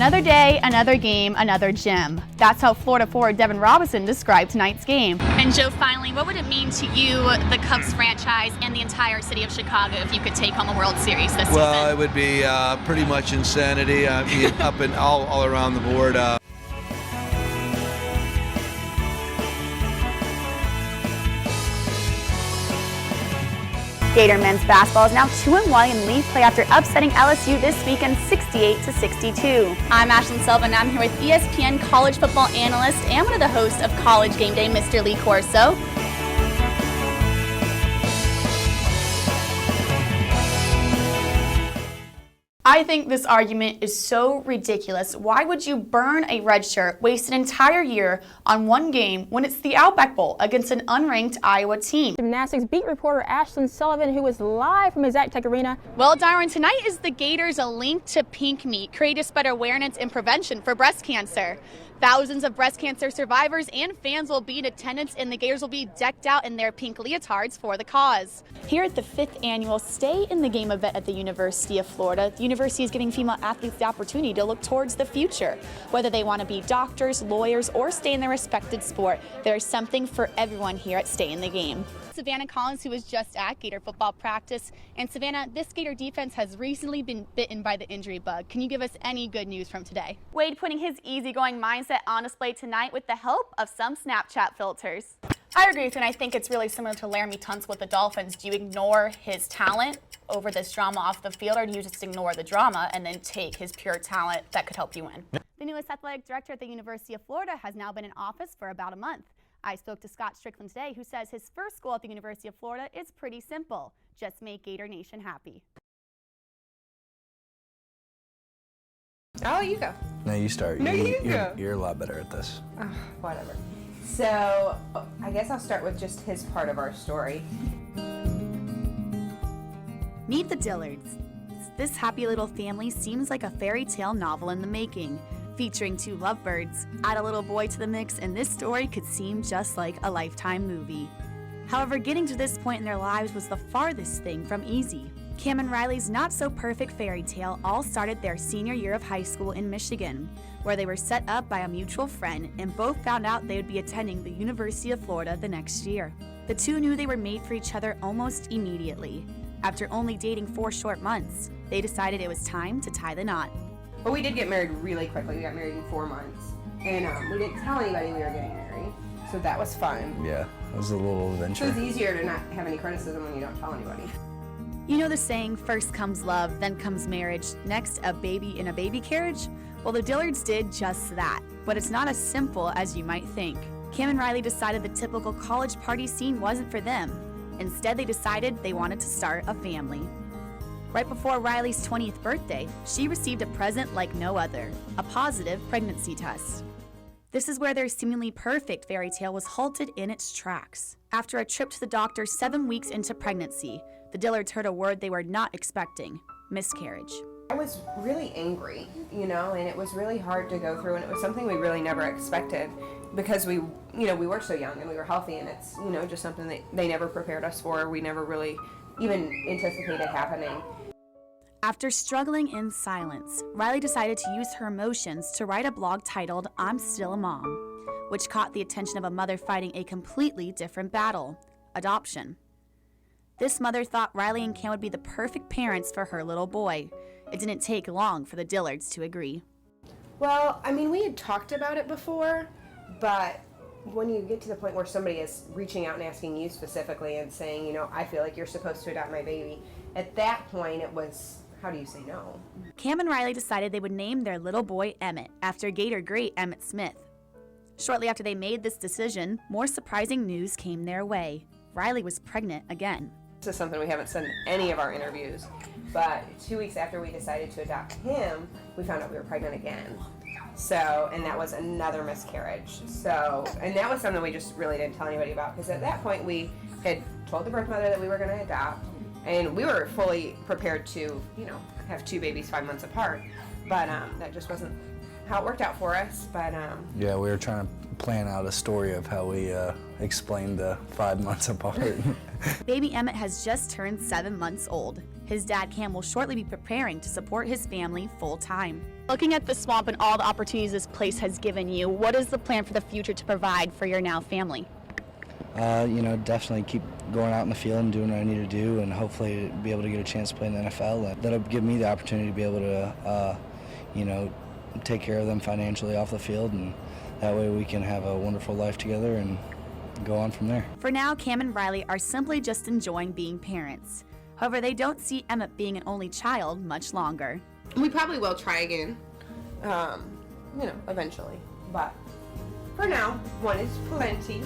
Another day, another game, another gym. That's how Florida forward Devin Robinson described tonight's game. And Joe, finally, what would it mean to you, the Cubs franchise, and the entire city of Chicago if you could take home a World Series this season? Well, it would be pretty much insanity. I mean, up and all around the board. Gator men's basketball is now 2-1 in league play after upsetting LSU this weekend 68-62. I'm Ashlyn Sullivan and I'm here with ESPN college football analyst and one of the hosts of College Game Day, Mr. Lee Corso. I think this argument is so ridiculous. Why would you burn a red shirt, waste an entire year on one game when it's the Outback Bowl against an unranked Iowa team? Gymnastics beat reporter Ashlyn Sullivan, who was live from Exactech Arena. Well, Darwin, tonight is the Gators A Link to Pink Meet, create to spread awareness and prevention for breast cancer. Thousands of breast cancer survivors and fans will be in attendance, and the Gators will be decked out in their pink leotards for the cause. Here at the 5th annual Stay in the Game event at the University of Florida, the university is giving female athletes the opportunity to look towards the future. Whether they want to be doctors, lawyers, or stay in their respected sport, there is something for everyone here at Stay in the Game. Savannah Collins, who was just at Gator football practice. And Savannah, this Gator defense has recently been bitten by the injury bug. Can you give us any good news from today? Wade putting his easygoing mindset on display tonight with the help of some Snapchat filters. I agree with you, and I think it's really similar to Laramie Tunsil with the Dolphins. Do you ignore his talent over this drama off the field, or do you just ignore the drama and then take his pure talent that could help you win? The newest athletic director at the University of Florida has now been in office for about a month. I spoke to Scott Strickland today, who says his first goal at the University of Florida is pretty simple: just make Gator Nation happy. Oh, you go. No, you start. No, you go. You're a lot better at this. Whatever. So, I guess I'll start with just his part of our story. Meet the Dillards. This happy little family seems like a fairy tale novel in the making. Featuring two lovebirds, add a little boy to the mix, and this story could seem just like a Lifetime movie. However, getting to this point in their lives was the farthest thing from easy. Cam and Riley's not-so-perfect fairy tale all started their senior year of high school in Michigan, where they were set up by a mutual friend and both found out they would be attending the University of Florida the next year. The two knew they were made for each other almost immediately. After only dating 4 short months, they decided it was time to tie the knot. But we did get married really quickly. We got married in 4 months. And we didn't tell anybody we were getting married. So that was fun. Yeah, it was a little adventure. So it's easier to not have any criticism when you don't tell anybody. You know the saying, first comes love, then comes marriage, next a baby in a baby carriage? Well, the Dillards did just that. But it's not as simple as you might think. Cam and Riley decided the typical college party scene wasn't for them. Instead, they decided they wanted to start a family. Right before Riley's 20th birthday, she received a present like no other, a positive pregnancy test. This is where their seemingly perfect fairy tale was halted in its tracks. After a trip to the doctor 7 weeks into pregnancy, the Dillards heard a word they were not expecting: miscarriage. I was really angry, and it was really hard to go through, and it was something we really never expected because we were so young and we were healthy, and it's, just something that they never prepared us for. We never really even anticipated happening. After struggling in silence, Riley decided to use her emotions to write a blog titled "I'm Still a Mom," which caught the attention of a mother fighting a completely different battle: adoption. This mother thought Riley and Cam would be the perfect parents for her little boy. It didn't take long for the Dillards to agree. Well, we had talked about it before, but when you get to the point where somebody is reaching out and asking you specifically and saying, I feel like you're supposed to adopt my baby, at that point it was, how do you say no? Cam and Riley decided they would name their little boy Emmett, after Gator great Emmitt Smith. Shortly after they made this decision, more surprising news came their way. Riley was pregnant again. This is something we haven't said in any of our interviews, but 2 weeks after we decided to adopt him, we found out we were pregnant again. So, and that was another miscarriage. So, and that was something we just really didn't tell anybody about, because at that point we had told the birth mother that we were going to adopt, and we were fully prepared to, have 2 babies 5 months apart. But that just wasn't how it worked out for us. But yeah, we were trying to plan out a story of how we explain the 5 months apart. Baby Emmett has just turned 7 months old. His dad, Cam, will shortly be preparing to support his family full time. Looking at the swamp and all the opportunities this place has given you, what is the plan for the future to provide for your now family? Definitely keep going out in the field and doing what I need to do, and hopefully be able to get a chance to play in the NFL. And that'll give me the opportunity to be able to, take care of them financially off the field, and that way we can have a wonderful life together and go on from there. For now, Cam and Riley are simply just enjoying being parents. However, they don't see Emmett being an only child much longer. We probably will try again, eventually. But for now, one is plenty.